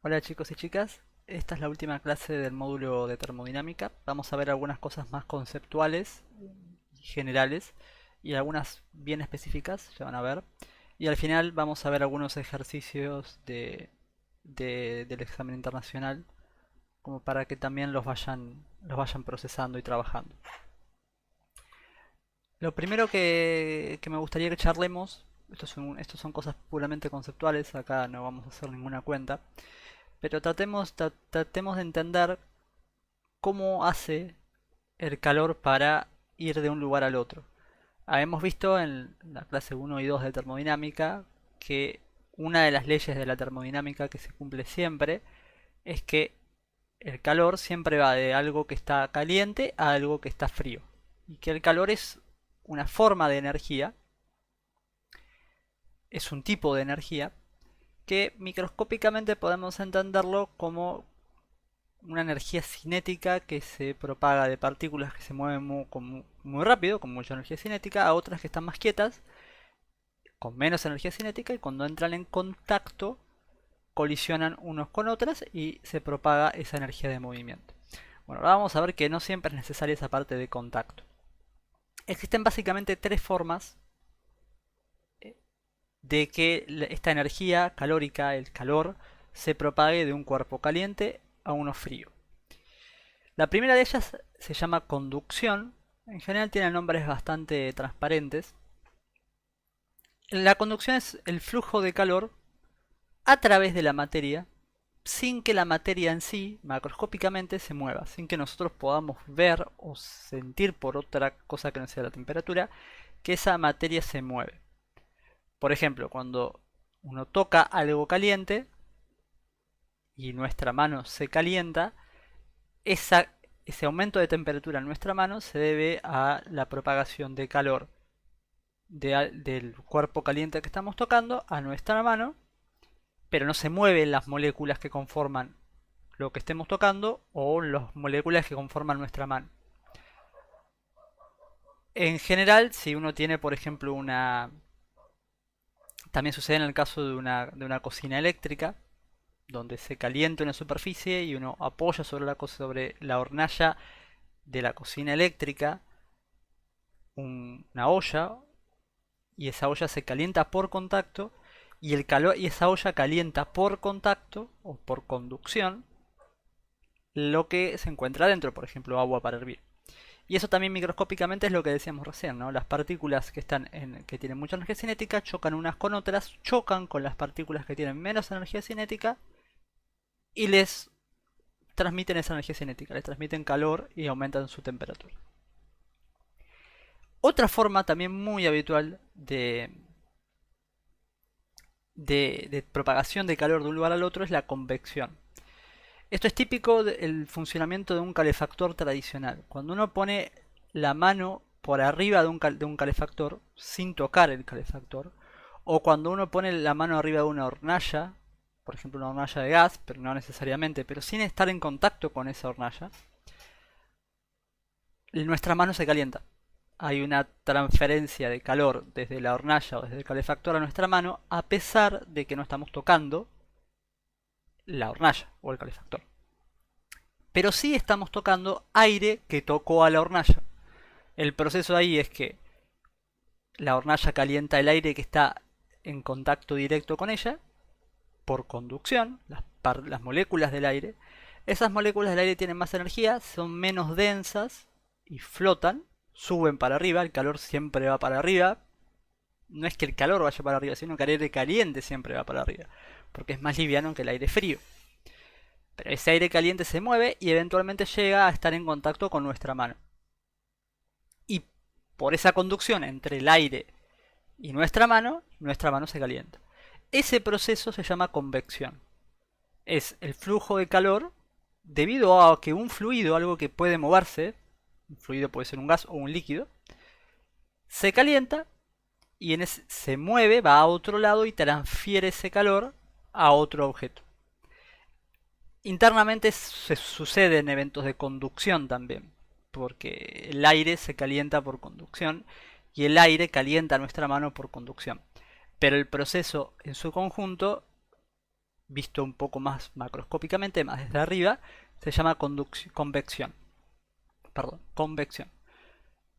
Hola chicos y chicas, esta es la última clase del módulo de termodinámica. Vamos a ver algunas cosas más conceptuales y generales y algunas bien específicas, ya van a ver. Y al final vamos a ver algunos ejercicios del examen internacional como para que también los vayan procesando y trabajando. Lo primero que me gustaría que charlemos, estos son cosas puramente conceptuales, acá no vamos a hacer ninguna cuenta. Pero tratemos de entender cómo hace el calor para ir de un lugar al otro. Hemos visto en la clase 1 y 2 de termodinámica que una de las leyes de la termodinámica que se cumple siempre es que el calor siempre va de algo que está caliente a algo que está frío. Y que el calor es una forma de energía, es un tipo de energía que microscópicamente podemos entenderlo como una energía cinética que se propaga de partículas que se mueven muy rápido, con mucha energía cinética, a otras que están más quietas, con menos energía cinética, y cuando entran en contacto colisionan unos con otras y se propaga esa energía de movimiento. Bueno, ahora vamos a ver que no siempre es necesaria esa parte de contacto. Existen básicamente tres formas de que esta energía calórica, el calor, se propague de un cuerpo caliente a uno frío. La primera de ellas se llama conducción. En general tiene nombres bastante transparentes. La conducción es el flujo de calor a través de la materia sin que la materia en sí, macroscópicamente, se mueva, sin que nosotros podamos ver o sentir por otra cosa que no sea la temperatura, que esa materia se mueve. Por ejemplo, cuando uno toca algo caliente y nuestra mano se calienta, ese aumento de temperatura en nuestra mano se debe a la propagación de calor del cuerpo caliente que estamos tocando a nuestra mano, pero no se mueven las moléculas que conforman lo que estemos tocando o las moléculas que conforman nuestra mano. En general, si uno tiene, por ejemplo, también sucede en el caso de una cocina eléctrica, donde se calienta una superficie y uno apoya sobre la hornalla de la cocina eléctrica una olla, y esa olla se calienta por contacto, y el calor y esa olla calienta por contacto o por conducción lo que se encuentra dentro, por ejemplo, agua para hervir. Y eso también microscópicamente es lo que decíamos recién, ¿no? Las partículas que tienen mucha energía cinética chocan unas con otras, chocan con las partículas que tienen menos energía cinética y les transmiten esa energía cinética, les transmiten calor y aumentan su temperatura. Otra forma también muy habitual de propagación de calor de un lugar al otro es la convección. Esto es típico del funcionamiento de un calefactor tradicional. Cuando uno pone la mano por arriba de un calefactor sin tocar el calefactor, o cuando uno pone la mano arriba de una hornalla, por ejemplo una hornalla de gas, pero no necesariamente, pero sin estar en contacto con esa hornalla, nuestra mano se calienta. Hay una transferencia de calor desde la hornalla o desde el calefactor a nuestra mano, a pesar de que no estamos tocando la hornalla o el calefactor. Pero sí estamos tocando aire que tocó a la hornalla. El proceso ahí es que la hornalla calienta el aire que está en contacto directo con ella por conducción, las moléculas del aire. Esas moléculas del aire tienen más energía, son menos densas y flotan, suben para arriba, el calor siempre va para arriba. No es que el calor vaya para arriba, sino que el aire caliente siempre va para arriba, porque es más liviano que el aire frío. Pero ese aire caliente se mueve y eventualmente llega a estar en contacto con nuestra mano. Y por esa conducción entre el aire y nuestra mano se calienta. Ese proceso se llama convección. Es el flujo de calor debido a que un fluido, algo que puede moverse, un fluido puede ser un gas o un líquido, se calienta y se mueve, va a otro lado y transfiere ese calor a otro objeto. Internamente se suceden eventos de conducción también, porque el aire se calienta por conducción y el aire calienta nuestra mano por conducción. Pero el proceso en su conjunto visto un poco más macroscópicamente, más desde arriba, se llama convección. Perdón, convección.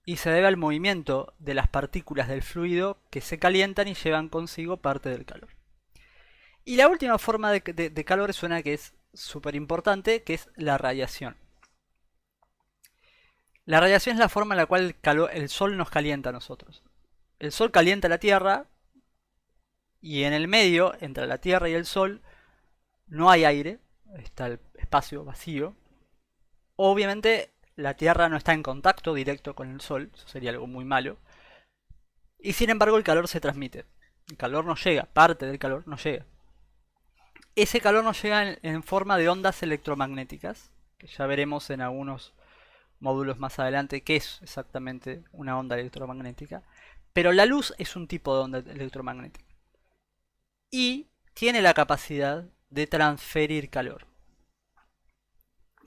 Y se debe al movimiento de las partículas del fluido que se calientan y llevan consigo parte del calor. Y la última forma de calor es una que es súper importante, que es la radiación. La radiación es la forma en la cual el Sol nos calienta a nosotros. El Sol calienta la Tierra y en el medio, entre la Tierra y el Sol, no hay aire, está el espacio vacío. Obviamente la Tierra no está en contacto directo con el Sol, eso sería algo muy malo. Y sin embargo el calor se transmite. El calor nos llega, parte del calor nos llega. Ese calor nos llega en forma de ondas electromagnéticas, que ya veremos en algunos módulos más adelante qué es exactamente una onda electromagnética. Pero la luz es un tipo de onda electromagnética. Y tiene la capacidad de transferir calor.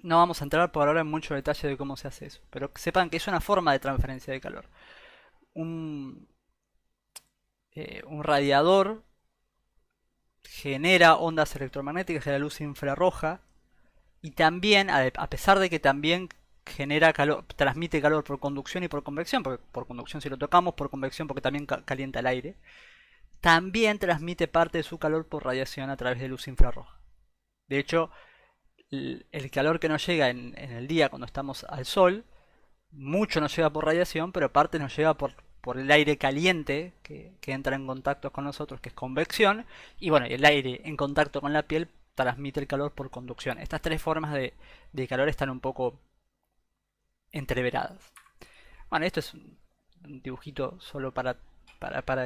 No vamos a entrar por ahora en mucho detalle de cómo se hace eso, pero sepan que es una forma de transferencia de calor. Un radiador genera ondas electromagnéticas de la luz infrarroja y también, a pesar de que también genera calor, transmite calor por conducción y por convección, porque por conducción si lo tocamos, por convección porque también calienta el aire, también transmite parte de su calor por radiación a través de luz infrarroja. De hecho, el calor que nos llega en el día cuando estamos al sol, mucho nos llega por radiación, pero parte nos llega por el aire caliente que entra en contacto con nosotros, que es convección, y bueno, el aire en contacto con la piel transmite el calor por conducción. Estas tres formas de calor están un poco entreveradas. Bueno, esto es un dibujito solo para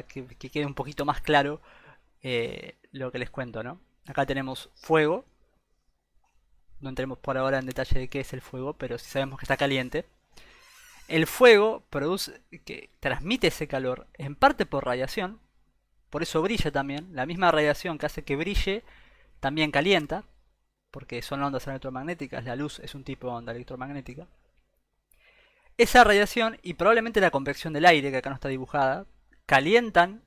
que quede un poquito más claro lo que les cuento, ¿no? Acá tenemos fuego. No entremos por ahora en detalle de qué es el fuego, pero sí sabemos que está caliente. El fuego transmite ese calor en parte por radiación, por eso brilla también. La misma radiación que hace que brille también calienta, porque son ondas electromagnéticas, la luz es un tipo de onda electromagnética. Esa radiación y probablemente la convección del aire, que acá no está dibujada, calientan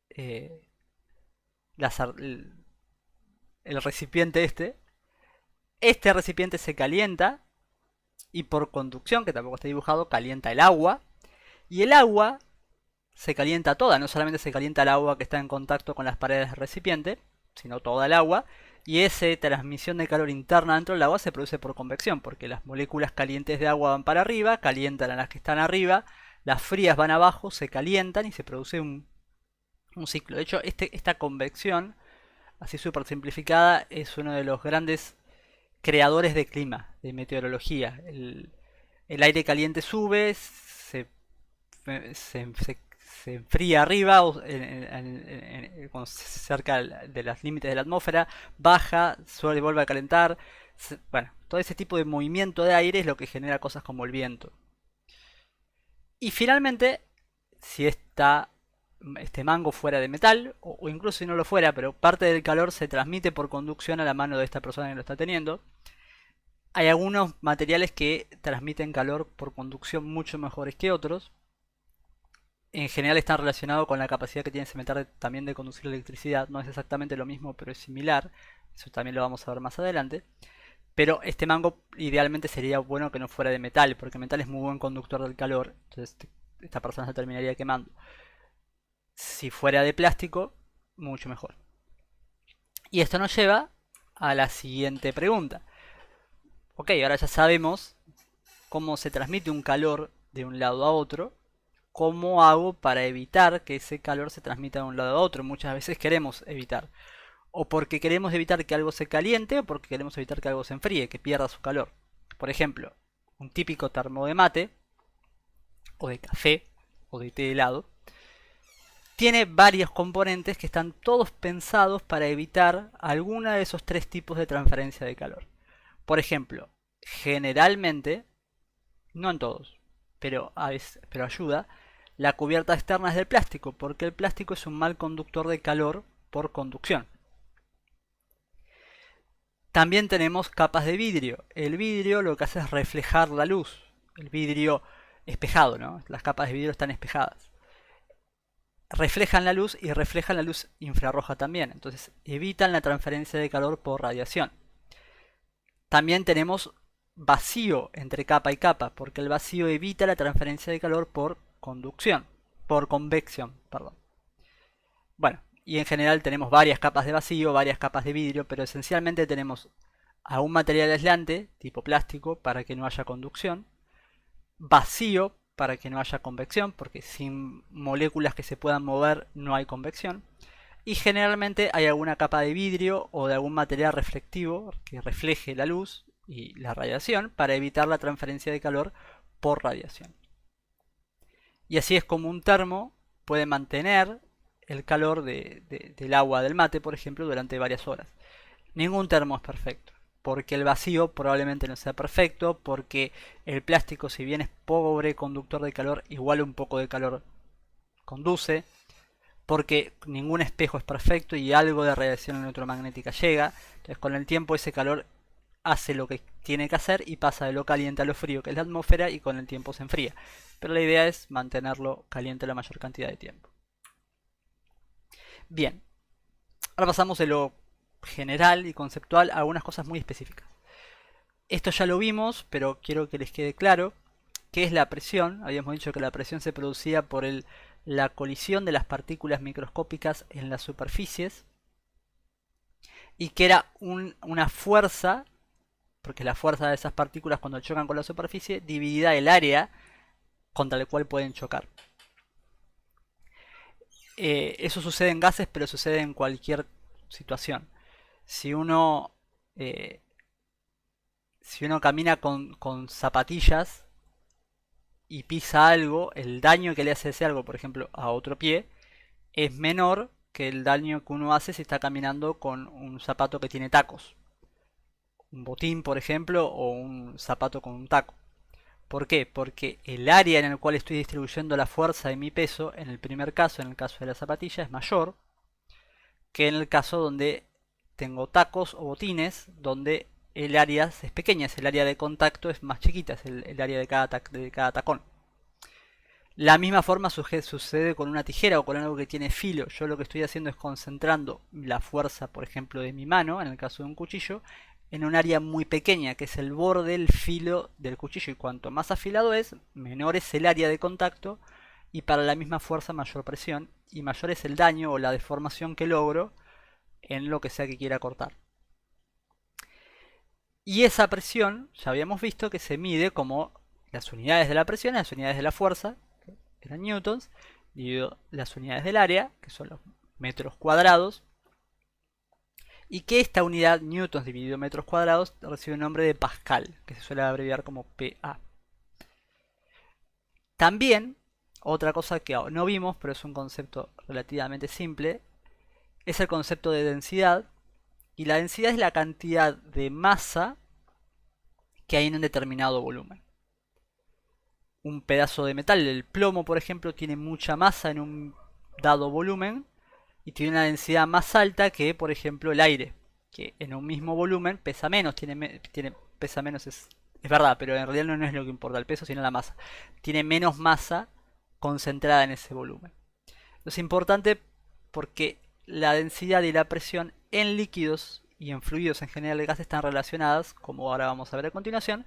el recipiente este recipiente se calienta y por conducción, que tampoco está dibujado, calienta el agua. Y el agua se calienta toda, no solamente se calienta el agua que está en contacto con las paredes del recipiente, sino toda el agua. Y esa transmisión de calor interna dentro del agua se produce por convección, porque las moléculas calientes de agua van para arriba, calientan a las que están arriba, las frías van abajo, se calientan y se produce un ciclo. De hecho, esta convección, así súper simplificada, es uno de los grandes creadores de clima, de meteorología. El aire caliente sube, se enfría arriba, cerca de los límites de la atmósfera, baja, vuelve a calentar. Bueno, todo ese tipo de movimiento de aire es lo que genera cosas como el viento. Y finalmente, si este mango fuera de metal, o incluso si no lo fuera, pero parte del calor se transmite por conducción a la mano de esta persona que lo está teniendo. Hay algunos materiales que transmiten calor por conducción mucho mejores que otros. En general están relacionados con la capacidad que tiene ese metal también de conducir electricidad. No es exactamente lo mismo, pero es similar. Eso también lo vamos a ver más adelante. Pero este mango idealmente sería bueno que no fuera de metal, porque el metal es muy buen conductor del calor. Entonces esta persona se terminaría quemando. Si fuera de plástico, mucho mejor. Y esto nos lleva a la siguiente pregunta. Ok, ahora ya sabemos cómo se transmite un calor de un lado a otro. ¿Cómo hago para evitar que ese calor se transmita de un lado a otro? Muchas veces queremos evitar. O porque queremos evitar que algo se caliente, o porque queremos evitar que algo se enfríe, que pierda su calor. Por ejemplo, un típico termo de mate, o de café, o de té helado, tiene varios componentes que están todos pensados para evitar alguna de esos tres tipos de transferencia de calor. Por ejemplo, generalmente, no en todos, pero ayuda, la cubierta externa es del plástico, porque el plástico es un mal conductor de calor por conducción. También tenemos capas de vidrio. El vidrio lo que hace es reflejar la luz. El vidrio espejado, ¿no? Las capas de vidrio están espejadas. reflejan la luz y reflejan la luz infrarroja también. Entonces evitan la transferencia de calor por radiación. También tenemos vacío entre capa y capa, porque el vacío evita la transferencia de calor por convección, perdón. Bueno, y en general tenemos varias capas de vacío, varias capas de vidrio, pero esencialmente tenemos a un material aislante, tipo plástico, para que no haya conducción, vacío para que no haya convección, porque sin moléculas que se puedan mover no hay convección, y generalmente hay alguna capa de vidrio o de algún material reflectivo que refleje la luz y la radiación para evitar la transferencia de calor por radiación. Y así es como un termo puede mantener el calor del agua del mate, por ejemplo, durante varias horas. Ningún termo es perfecto, porque el vacío probablemente no sea perfecto, porque el plástico, si bien es pobre conductor de calor, igual un poco de calor conduce, porque ningún espejo es perfecto y algo de radiación electromagnética llega. Entonces con el tiempo ese calor hace lo que tiene que hacer y pasa de lo caliente a lo frío, que es la atmósfera, y con el tiempo se enfría. Pero la idea es mantenerlo caliente la mayor cantidad de tiempo. Bien, ahora pasamos de lo general y conceptual a algunas cosas muy específicas. Esto ya lo vimos, pero quiero que les quede claro qué es la presión. Habíamos dicho que la presión se producía por la colisión de las partículas microscópicas en las superficies y que era una fuerza, porque la fuerza de esas partículas cuando chocan con la superficie dividida el área contra el cual pueden chocar. Eso sucede en gases, pero sucede en cualquier situación. Si uno, eh, si uno camina con zapatillas y pisa algo, el daño que le hace ese algo, por ejemplo, a otro pie, es menor que el daño que uno hace si está caminando con un zapato que tiene tacos. Un botín, por ejemplo, o un zapato con un taco. ¿Por qué? Porque el área en el cual estoy distribuyendo la fuerza de mi peso, en el primer caso, en el caso de la zapatilla, es mayor que en el caso donde tengo tacos o botines, donde el área es pequeña, es el área de contacto es más chiquita, es el área de cada tacón. La misma forma sucede con una tijera o con algo que tiene filo. Yo lo que estoy haciendo es concentrando la fuerza, por ejemplo, de mi mano, en el caso de un cuchillo, en un área muy pequeña, que es el borde del filo del cuchillo. Y cuanto más afilado es, menor es el área de contacto, y para la misma fuerza mayor presión, y mayor es el daño o la deformación que logro en lo que sea que quiera cortar. Y esa presión, ya habíamos visto que se mide como las unidades de la presión, las unidades de la fuerza, que eran newtons, dividido las unidades del área, que son los metros cuadrados, y que esta unidad newtons dividido metros cuadrados recibe el nombre de pascal, que se suele abreviar como PA. También, otra cosa que no vimos, pero es un concepto relativamente simple, es el concepto de densidad, y la densidad es la cantidad de masa que hay en un determinado volumen. Un pedazo de metal, el plomo por ejemplo, tiene mucha masa en un dado volumen y tiene una densidad más alta que por ejemplo el aire, que en un mismo volumen pesa menos, pesa menos es verdad, pero en realidad no es lo que importa el peso, sino la masa. Tiene menos masa concentrada en ese volumen. Es importante porque la densidad y la presión en líquidos y en fluidos en general de gas están relacionadas, como ahora vamos a ver a continuación,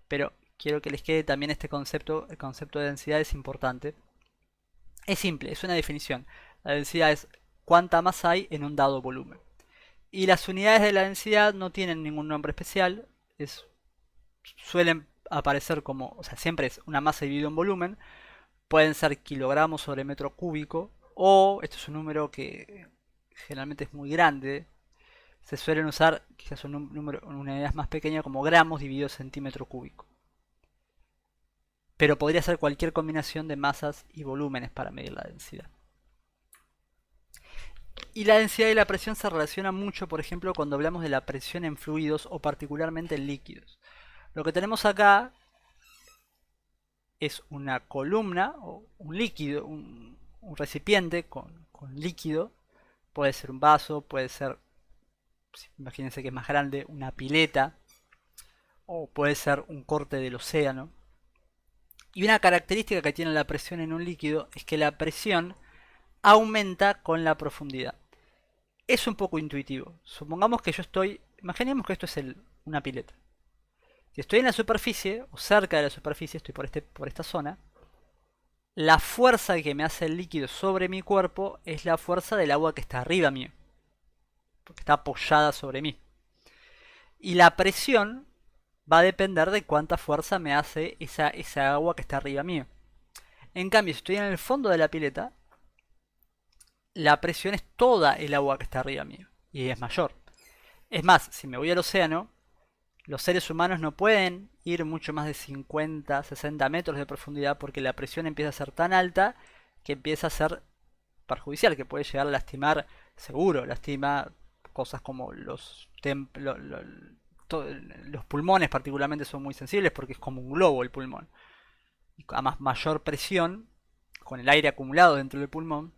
pero quiero que les quede también este concepto. El concepto de densidad es importante. Es simple, es una definición. La densidad es cuánta masa hay en un dado volumen. Y las unidades de la densidad no tienen ningún nombre especial, suelen aparecer como, o sea, siempre es una masa dividida en volumen, pueden ser kilogramos sobre metro cúbico, o esto es un número que generalmente es muy grande, se suelen usar quizás una unidad más pequeña como gramos dividido en centímetro cúbico. Pero podría ser cualquier combinación de masas y volúmenes para medir la densidad. Y la densidad y la presión se relacionan mucho, por ejemplo, cuando hablamos de la presión en fluidos o particularmente en líquidos. Lo que tenemos acá es una columna o un líquido, un recipiente con líquido. Puede ser un vaso, puede ser, imagínense que es más grande, una pileta, o puede ser un corte del océano. Y una característica que tiene la presión en un líquido es que la presión aumenta con la profundidad. Es un poco intuitivo. Supongamos que yo estoy, imaginemos que esto es una pileta. Si estoy en la superficie o cerca de la superficie, estoy por esta zona, la fuerza que me hace el líquido sobre mi cuerpo es la fuerza del agua que está arriba mío, porque está apoyada sobre mí. Y la presión va a depender de cuánta fuerza me hace esa agua que está arriba mío. En cambio, si estoy en el fondo de la pileta, la presión es toda el agua que está arriba mío y es mayor. Es más, si me voy al océano, los seres humanos no pueden ir mucho más de 50, 60 metros de profundidad porque la presión empieza a ser tan alta que empieza a ser perjudicial, que puede llegar a lastimar, seguro, lastima cosas como los pulmones particularmente son muy sensibles porque es como un globo el pulmón. Y a mayor presión, con el aire acumulado dentro del pulmón,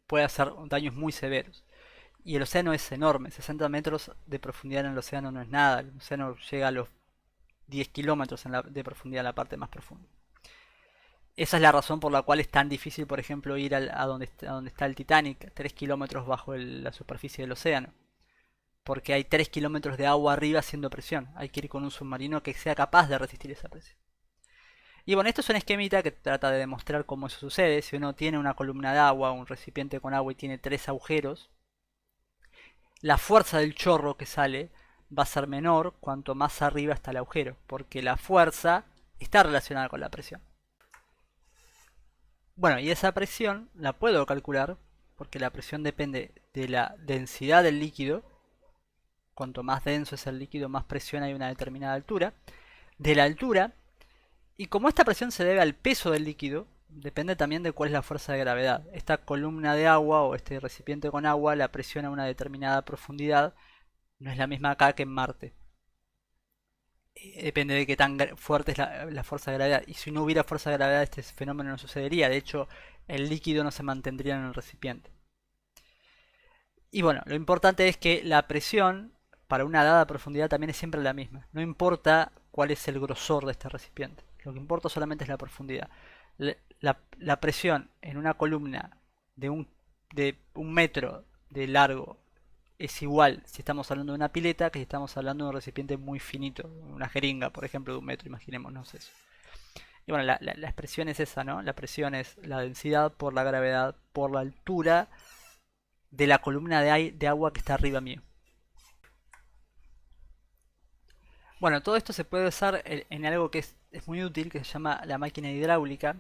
puede hacer daños muy severos. Y el océano es enorme, 60 metros de profundidad en el océano no es nada, el océano llega a los 10 kilómetros de profundidad en la parte más profunda. Esa es la razón por la cual es tan difícil, por ejemplo, ir a donde está el Titanic, 3 kilómetros bajo la superficie del océano. Porque hay 3 kilómetros de agua arriba haciendo presión. Hay que ir con un submarino que sea capaz de resistir esa presión. Y bueno, esto es un esquemita que trata de demostrar cómo eso sucede. Si uno tiene una columna de agua, un recipiente con agua y tiene 3 agujeros, la fuerza del chorro que sale va a ser menor cuanto más arriba está el agujero, porque la fuerza está relacionada con la presión. Bueno, y esa presión la puedo calcular porque la presión depende de la densidad del líquido. Cuanto más denso es el líquido, más presión hay a una determinada altura. De la altura, y como esta presión se debe al peso del líquido, depende también de cuál es la fuerza de gravedad. Esta columna de agua o este recipiente con agua, la presión a una determinada profundidad no es la misma acá que en Marte. Depende de qué tan fuerte es la fuerza de gravedad. Y si no hubiera fuerza de gravedad, este fenómeno no sucedería. De hecho, el líquido no se mantendría en el recipiente. Y bueno, lo importante es que la presión para una dada profundidad también es siempre la misma. No importa cuál es el grosor de este recipiente. Lo que importa solamente es la profundidad. La presión en una columna de un metro de largo es igual si estamos hablando de una pileta que si estamos hablando de un recipiente muy finito, una jeringa, por ejemplo, de un metro, imaginémonos eso. Y bueno, la expresión es esa, ¿no? La presión es la densidad por la gravedad por la altura de la columna de agua que está arriba mío. Bueno, todo esto se puede usar en algo que es muy útil, que se llama la máquina hidráulica.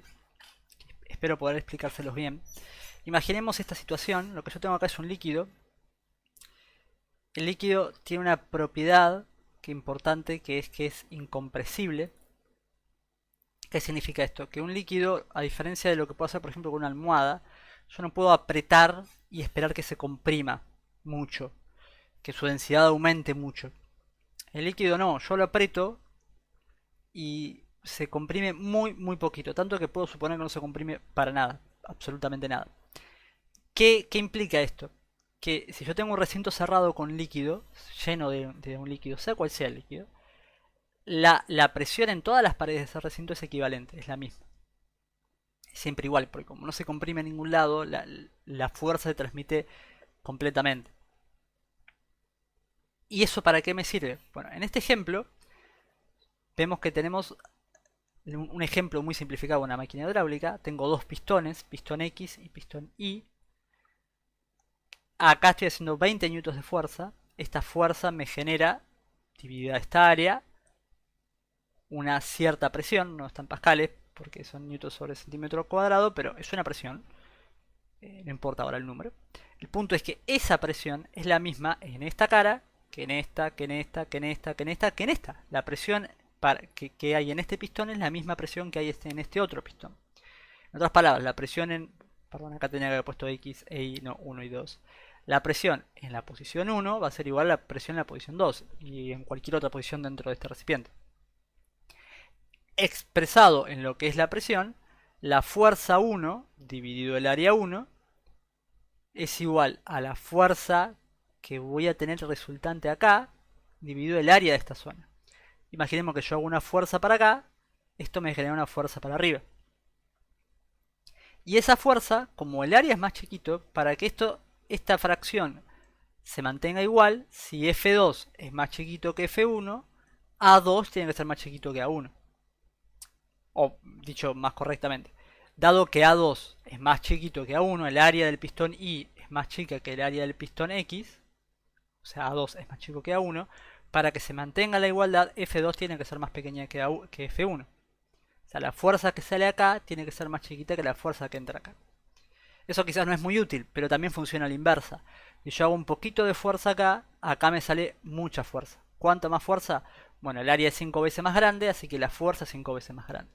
Espero poder explicárselos bien. Imaginemos esta situación, lo que yo tengo acá es un líquido. El líquido tiene una propiedad importante que es incompresible. ¿Qué significa esto? Que un líquido, a diferencia de lo que puedo hacer por ejemplo con una almohada, yo no puedo apretar y esperar que se comprima mucho, que su densidad aumente mucho. El líquido no, yo lo aprieto y se comprime muy poquito, tanto que puedo suponer que no se comprime para nada, absolutamente nada. ¿Qué implica esto? Que si yo tengo un recinto cerrado con líquido, lleno de un líquido, sea cual sea el líquido, la presión en todas las paredes de ese recinto es equivalente, es la misma. Es siempre igual, porque como no se comprime en ningún lado, la fuerza se transmite completamente. ¿Y eso para qué me sirve? Bueno, en este ejemplo vemos que tenemos un ejemplo muy simplificado de una máquina hidráulica. Tengo dos pistones, pistón X y pistón Y. Acá estoy haciendo 20 newtons de fuerza. Esta fuerza me genera, dividida esta área, una cierta presión, no están pascales porque son newtons sobre centímetro cuadrado, pero es una presión. No importa ahora el número. El punto es que esa presión es la misma en esta cara que en esta, que en esta, que en esta, que en esta, que en esta. La presión que hay en este pistón es la misma presión que hay en este otro pistón. En otras palabras, la presión en... Perdón, acá tenía que haber puesto X, E, Y, no, 1 y 2. La presión en la posición 1 va a ser igual a la presión en la posición 2 y en cualquier otra posición dentro de este recipiente. Expresado en lo que es la presión, la fuerza 1 dividido el área 1 es igual a la fuerza que voy a tener resultante acá dividido el área de esta zona. Imaginemos que yo hago una fuerza para acá, esto me genera una fuerza para arriba. Y esa fuerza, como el área es más chiquito, para que esta fracción se mantenga igual, si F2 es más chiquito que F1, A2 tiene que ser más chiquito que A1. O dicho más correctamente, dado que A2 es más chiquito que A1, el área del pistón Y es más chica que el área del pistón X, o sea, A2 es más chico que A1, para que se mantenga la igualdad, F2 tiene que ser más pequeña que F1. O sea, la fuerza que sale acá tiene que ser más chiquita que la fuerza que entra acá. Eso quizás no es muy útil, pero también funciona a la inversa. Si yo hago un poquito de fuerza acá, acá me sale mucha fuerza. ¿Cuánta más fuerza? Bueno, el área es 5 veces más grande, así que la fuerza es 5 veces más grande.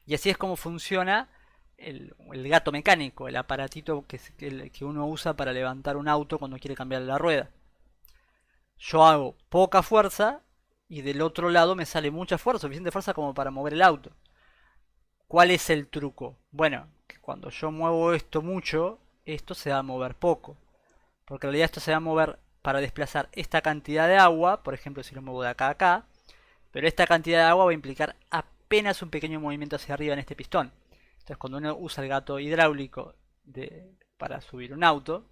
Y así es como funciona el gato mecánico, el aparatito que uno usa para levantar un auto cuando quiere cambiar la rueda. Yo hago poca fuerza y del otro lado me sale mucha fuerza, suficiente fuerza como para mover el auto. ¿Cuál es el truco? Bueno, que cuando yo muevo esto mucho, esto se va a mover poco. Porque en realidad esto se va a mover para desplazar esta cantidad de agua, por ejemplo si lo muevo de acá a acá, pero esta cantidad de agua va a implicar apenas un pequeño movimiento hacia arriba en este pistón. Entonces cuando uno usa el gato hidráulico para subir un auto,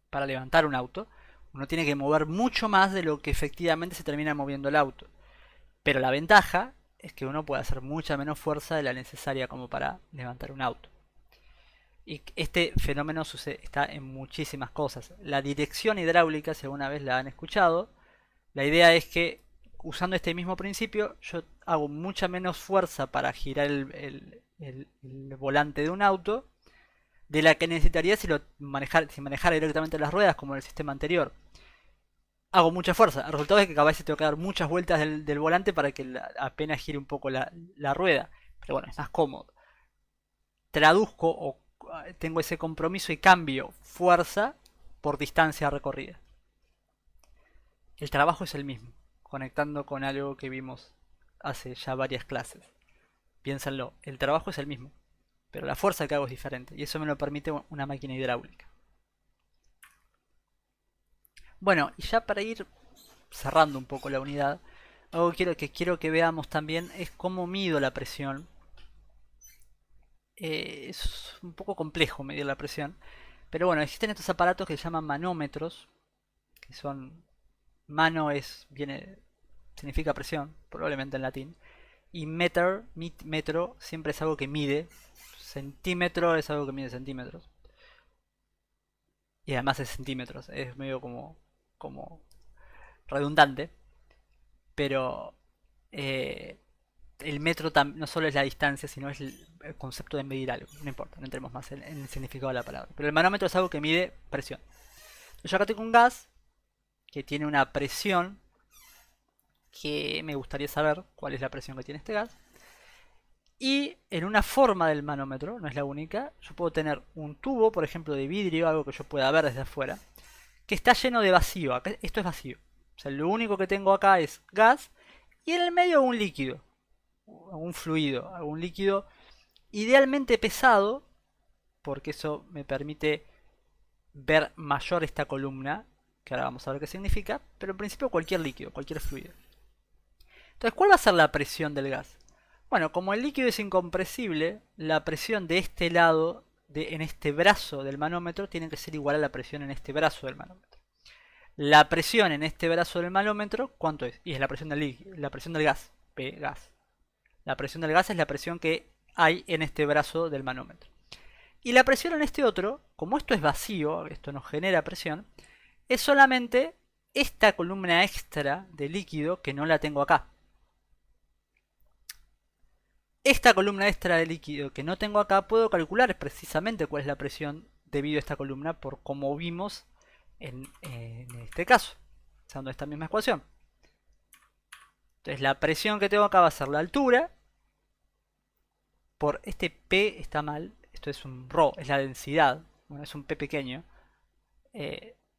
para levantar un auto, uno tiene que mover mucho más de lo que efectivamente se termina moviendo el auto. Pero la ventaja es que uno puede hacer mucha menos fuerza de la necesaria como para levantar un auto. Y este fenómeno está en muchísimas cosas. La dirección hidráulica, si alguna vez la han escuchado, la idea es que usando este mismo principio yo hago mucha menos fuerza para girar el volante de un auto de la que necesitaría si manejara directamente las ruedas como en el sistema anterior. Hago mucha fuerza. El resultado es que cada vez tengo que dar muchas vueltas del volante para que apenas gire un poco la rueda. Pero bueno, es más cómodo. Traduzco o tengo ese compromiso y cambio fuerza por distancia recorrida. El trabajo es el mismo, conectando con algo que vimos hace ya varias clases. Piénsenlo, el trabajo es el mismo, pero la fuerza que hago es diferente, y eso me lo permite una máquina hidráulica. Bueno, y ya para ir cerrando un poco la unidad, algo que quiero que veamos también es cómo mido la presión. Es un poco complejo medir la presión, pero bueno, existen estos aparatos que se llaman manómetros, que son significa presión, probablemente en latín, y metro siempre es algo que mide, centímetro es algo que mide centímetros, y además es centímetros, es medio como redundante, pero el metro no solo es la distancia, sino es el concepto de medir algo. No importa, no entremos más en el significado de la palabra. Pero el manómetro es algo que mide presión. Yo acá tengo un gas que tiene una presión que me gustaría saber cuál es la presión que tiene este gas. Y en una forma del manómetro, no es la única, yo puedo tener un tubo, por ejemplo, de vidrio, algo que yo pueda ver desde afuera, que está lleno de vacío. Esto es vacío. O sea, lo único que tengo acá es gas y en el medio un líquido, algún fluido, algún líquido idealmente pesado, porque eso me permite ver mayor esta columna, que ahora vamos a ver qué significa, pero en principio cualquier líquido, cualquier fluido. Entonces, ¿cuál va a ser la presión del gas? Bueno, como el líquido es incompresible, la presión de este lado, en este brazo del manómetro, tiene que ser igual a la presión en este brazo del manómetro. La presión en este brazo del manómetro, ¿cuánto es? Y es la presión del líquido, la presión del gas, P gas. La presión del gas es la presión que hay en este brazo del manómetro. Y la presión en este otro, como esto es vacío, esto no genera presión, es solamente esta columna extra de líquido que no la tengo acá. Esta columna extra de líquido que no tengo acá puedo calcular precisamente cuál es la presión debido a esta columna por como vimos en este caso, usando esta misma ecuación. Entonces la presión que tengo acá va a ser la altura por este P está mal, esto es un ρ, es la densidad, bueno, es un P pequeño,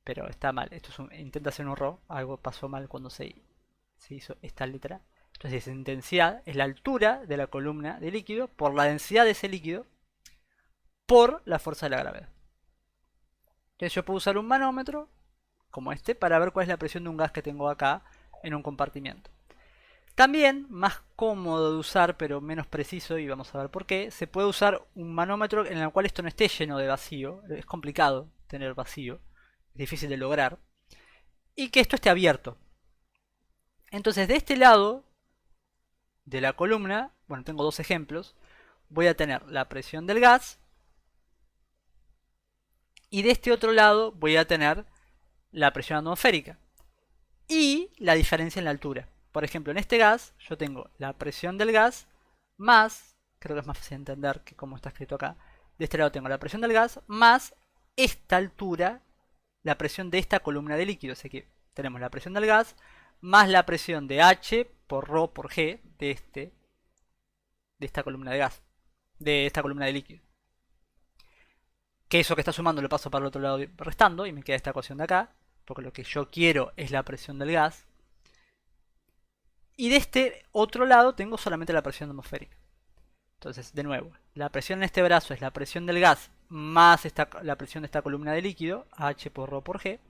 pero está mal, intenta ser un ρ, algo pasó mal cuando se hizo esta letra. Entonces es intensidad, es la altura de la columna de líquido por la densidad de ese líquido por la fuerza de la gravedad. Entonces yo puedo usar un manómetro como este para ver cuál es la presión de un gas que tengo acá en un compartimiento. También, más cómodo de usar, pero menos preciso, y vamos a ver por qué, se puede usar un manómetro en el cual esto no esté lleno de vacío. Es complicado tener vacío, es difícil de lograr. Y que esto esté abierto. Entonces, de este lado de la columna, bueno, tengo dos ejemplos, voy a tener la presión del gas. Y de este otro lado voy a tener la presión atmosférica. Y la diferencia en la altura. Por ejemplo, en este gas yo tengo la presión del gas más, creo que es más fácil de entender que como está escrito acá, de este lado tengo la presión del gas más esta altura, la presión de esta columna de líquido. Así que tenemos la presión del gas más la presión de H por ρ por G de esta columna de gas, de esta columna de líquido. Que eso que está sumando lo paso para el otro lado restando y me queda esta ecuación de acá, porque lo que yo quiero es la presión del gas. Y de este otro lado tengo solamente la presión atmosférica. Entonces, de nuevo, la presión en este brazo es la presión del gas más la presión de esta columna de líquido, H por ρ por G.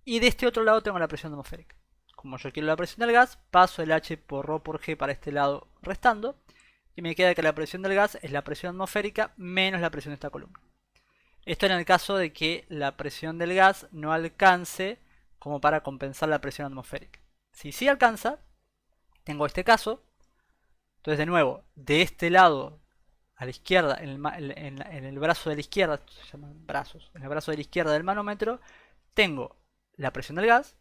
Y de este otro lado tengo la presión atmosférica. Como yo quiero la presión del gas, paso el H por ρ por G para este lado restando. Y me queda que la presión del gas es la presión atmosférica menos la presión de esta columna. Esto en el caso de que la presión del gas no alcance como para compensar la presión atmosférica. Si sí alcanza, tengo este caso. Entonces, de nuevo, de este lado a la izquierda, en el brazo de la izquierda, se llaman brazos, en el brazo de la izquierda del manómetro, tengo la presión del gas.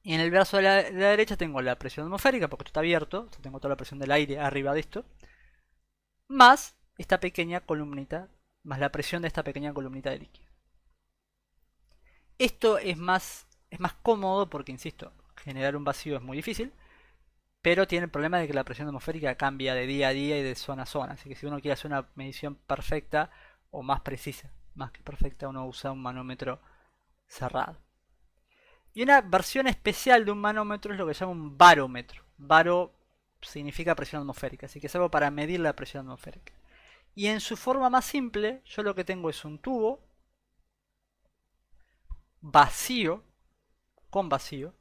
Y en el brazo de la derecha tengo la presión atmosférica, porque esto está abierto, o sea, tengo toda la presión del aire arriba de esto, más esta pequeña columnita, más la presión de esta pequeña columnita de líquido. Esto es más cómodo porque, insisto, generar un vacío es muy difícil, pero tiene el problema de que la presión atmosférica cambia de día a día y de zona a zona. Así que si uno quiere hacer una medición perfecta o más precisa, más que perfecta, uno usa un manómetro cerrado. Y una versión especial de un manómetro es lo que se llama un barómetro. Baro significa presión atmosférica, así que es algo para medir la presión atmosférica. Y en su forma más simple, yo lo que tengo es un tubo vacío, con vacío,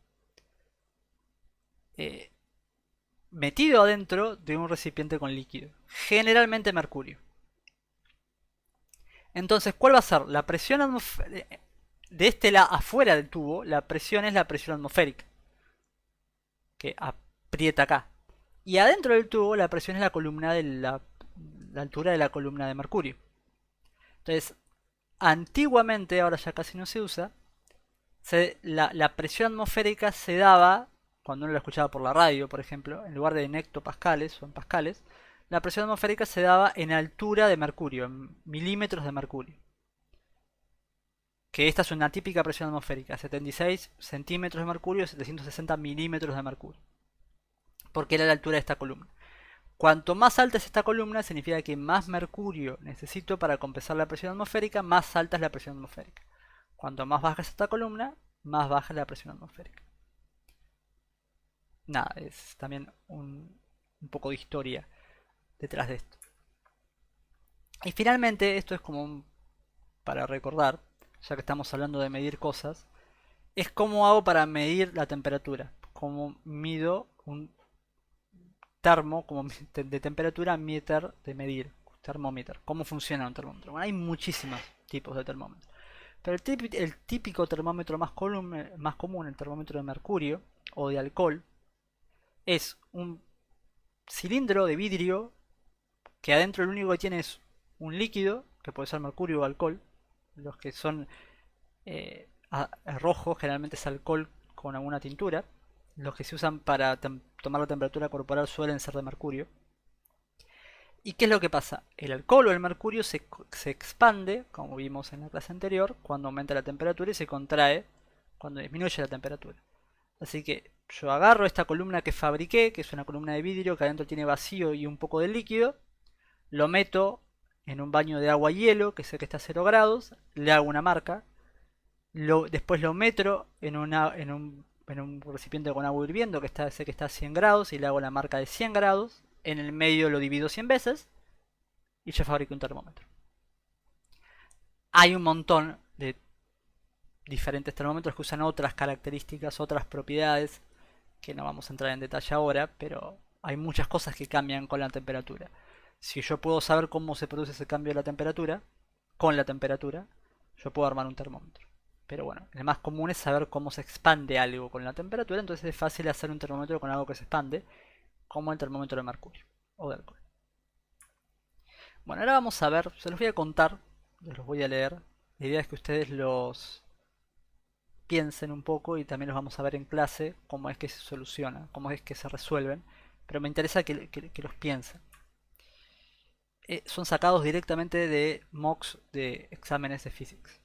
metido adentro de un recipiente con líquido, generalmente mercurio. Entonces, ¿cuál va a ser? La presión atmosférica de este lado, afuera del tubo, la presión es la presión atmosférica, que aprieta acá. Y adentro del tubo, la presión es la columna de la altura de la columna de mercurio. Entonces, antiguamente, ahora ya casi no se usa, la presión atmosférica se daba, cuando uno la escuchaba por la radio, por ejemplo, en lugar de en hectopascales o en pascales, la presión atmosférica se daba en altura de mercurio, en milímetros de mercurio. Que esta es una típica presión atmosférica, 76 centímetros de mercurio, 760 milímetros de mercurio. Porque era la altura de esta columna. Cuanto más alta es esta columna, significa que más mercurio necesito para compensar la presión atmosférica, más alta es la presión atmosférica. Cuanto más baja es esta columna, más baja es la presión atmosférica. Nada, es también un poco de historia detrás de esto. Y finalmente, esto es como para recordar, ya que estamos hablando de medir cosas, es cómo hago para medir la temperatura. Cómo mido un termo como de temperatura, meter de medir, termómetro. ¿Cómo funciona un termómetro? Bueno, hay muchísimos tipos de termómetros. Pero el típico termómetro más común, el termómetro de mercurio o de alcohol, es un cilindro de vidrio que adentro lo único que tiene es un líquido, que puede ser mercurio o alcohol. Los que son rojos generalmente es alcohol con alguna tintura. Los que se usan para tomar la temperatura corporal suelen ser de mercurio. ¿Y qué es lo que pasa? El alcohol o el mercurio se expande, como vimos en la clase anterior, cuando aumenta la temperatura y se contrae cuando disminuye la temperatura. Así que yo agarro esta columna que fabriqué, que es una columna de vidrio que adentro tiene vacío y un poco de líquido, lo meto en un baño de agua y hielo, que sé que está a 0 grados, le hago una marca, después lo meto en un recipiente con agua hirviendo, sé que está a 100 grados, y le hago la marca de 100 grados, en el medio lo divido 100 veces, y ya fabrico un termómetro. Hay un montón de diferentes termómetros que usan otras características, otras propiedades, que no vamos a entrar en detalle ahora, pero hay muchas cosas que cambian con la temperatura. Si yo puedo saber cómo se produce ese cambio de la temperatura, con la temperatura, yo puedo armar un termómetro. Pero bueno, el más común es saber cómo se expande algo con la temperatura, entonces es fácil hacer un termómetro con algo que se expande, como el termómetro de mercurio o de alcohol. Bueno, ahora vamos a ver, se los voy a contar, los voy a leer. La idea es que ustedes los piensen un poco y también los vamos a ver en clase cómo es que se soluciona, cómo es que se resuelven, pero me interesa que los piensen. Son sacados directamente de mocks de exámenes de physics.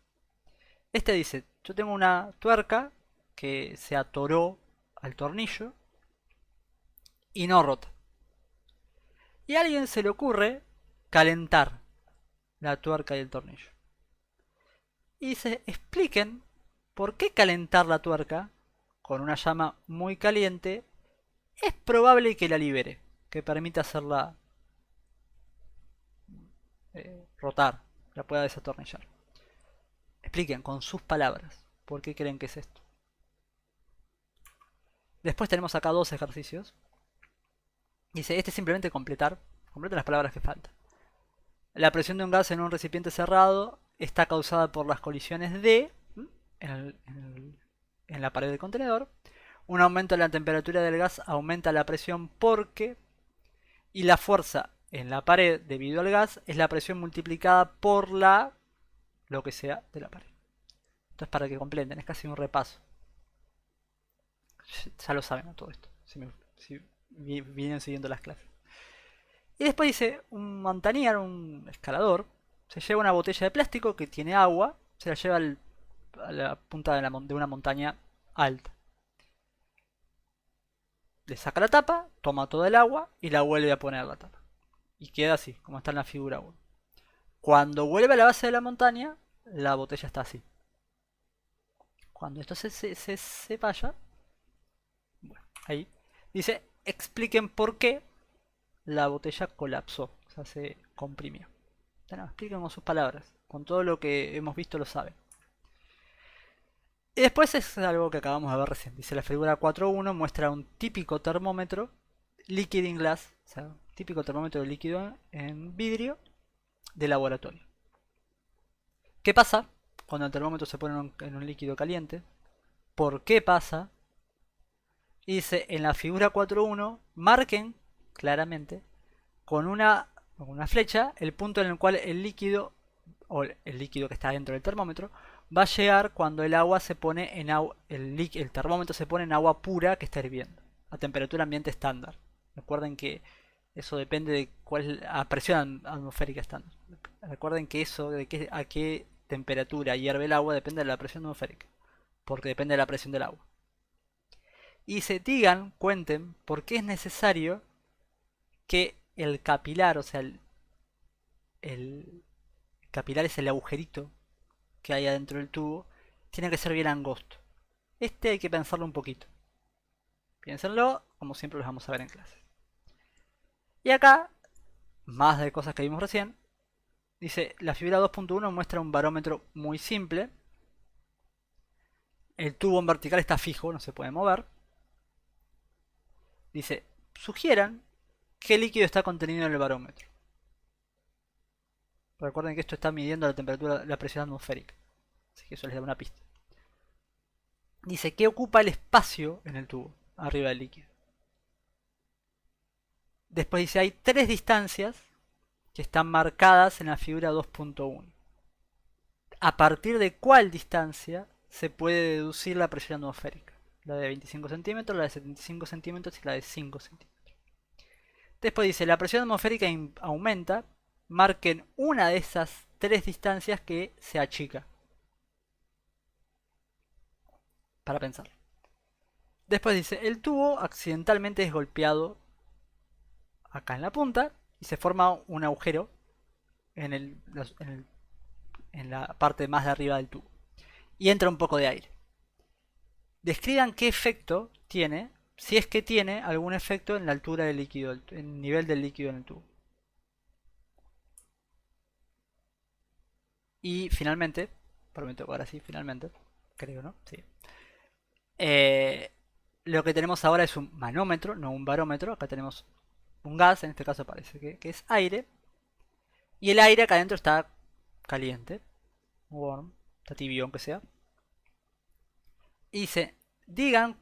Este dice, yo tengo una tuerca que se atoró al tornillo y no rota. Y a alguien se le ocurre calentar la tuerca y el tornillo. Y se expliquen por qué calentar la tuerca con una llama muy caliente es probable que la libere, que permita hacerla rotar, la pueda desatornillar. Expliquen con sus palabras por qué creen que es esto. Después tenemos acá dos ejercicios. Dice, este es simplemente completen las palabras que faltan. La presión de un gas en un recipiente cerrado está causada por las colisiones de en la pared del contenedor. Un aumento de la temperatura del gas aumenta la presión porque y la fuerza en la pared debido al gas es la presión multiplicada por lo que sea de la pared. Esto es para que completen, es casi un repaso. Ya lo saben todo esto, si vienen siguiendo las clases. Y después dice, un montañero, un escalador, se lleva una botella de plástico que tiene agua, se la lleva a la punta de una montaña alta. Le saca la tapa, toma todo el agua y la vuelve a poner la tapa. Y queda así, como está en la figura 1. Cuando vuelve a la base de la montaña, la botella está así. Cuando esto se vaya, bueno, ahí dice, expliquen por qué la botella colapsó, o sea, se comprimió. No, expliquen con sus palabras, con todo lo que hemos visto lo saben. Y después es algo que acabamos de ver recién. Dice la figura 4.1 muestra un típico termómetro liquid in glass, o sea, típico termómetro líquido en vidrio de laboratorio. ¿Qué pasa cuando el termómetro se pone en un líquido caliente? ¿Por qué pasa? Y dice en la figura 4.1 marquen claramente con una flecha el punto en el cual el líquido o el líquido que está dentro del termómetro va a llegar cuando el agua se pone en agua, el termómetro se pone en agua pura que está hirviendo a temperatura ambiente estándar. Recuerden que eso depende de cuál es la presión atmosférica estándar. Recuerden que eso de a qué temperatura hierve el agua depende de la presión atmosférica, porque depende de la presión del agua. Y se digan, cuenten por qué es necesario que el capilar, o sea, el capilar es el agujerito que hay adentro del tubo, tiene que ser bien angosto. Este hay que pensarlo un poquito. Piénsenlo, como siempre los vamos a ver en clase. Y acá, más de cosas que vimos recién, dice, la figura 2.1 muestra un barómetro muy simple. El tubo en vertical está fijo, no se puede mover. Dice, sugieran qué líquido está contenido en el barómetro. Recuerden que esto está midiendo la temperatura, la presión atmosférica. Así que eso les da una pista. Dice, ¿qué ocupa el espacio en el tubo? Arriba del líquido. Después dice, hay tres distancias que están marcadas en la figura 2.1. ¿A partir de cuál distancia se puede deducir la presión atmosférica? La de 25 centímetros, la de 75 centímetros y la de 5 centímetros. Después dice, la presión atmosférica aumenta. Marquen una de esas tres distancias que se achica. Para pensar. Después dice, el tubo accidentalmente es golpeado acá en la punta y se forma un agujero en la parte más de arriba del tubo. Y entra un poco de aire. Describan qué efecto tiene, si es que tiene algún efecto en la altura del líquido, en el nivel del líquido en el tubo. Y finalmente, prometo que ahora sí, finalmente, creo, ¿no? Sí. lo que tenemos ahora es un manómetro, no un barómetro. Acá tenemos un gas, en este caso parece que es aire. Y el aire acá adentro está caliente, warm, está tibio aunque sea. Y dice, digan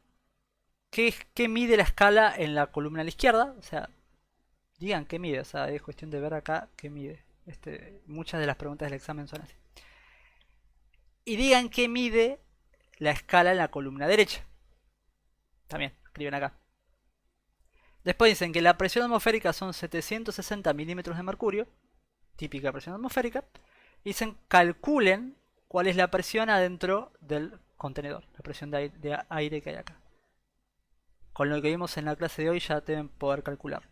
qué mide la escala en la columna a la izquierda. O sea, digan qué mide. O sea, es cuestión de ver acá qué mide. Muchas de las preguntas del examen son así. Y digan qué mide la escala en la columna derecha. También, escriben acá. Después dicen que la presión atmosférica son 760 milímetros de mercurio. Típica presión atmosférica. Dicen calculen cuál es la presión adentro del contenedor. La presión de aire que hay acá. Con lo que vimos en la clase de hoy ya deben poder calcularlo.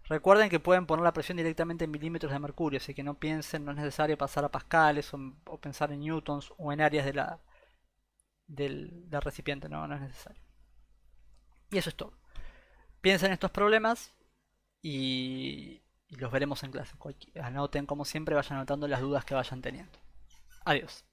Recuerden que pueden poner la presión directamente en milímetros de mercurio, así que no piensen, no es necesario pasar a pascales o pensar en newtons o en áreas del recipiente, no es necesario. Y eso es todo. Piensen en estos problemas y los veremos en clase. Anoten como siempre, vayan anotando las dudas que vayan teniendo. Adiós.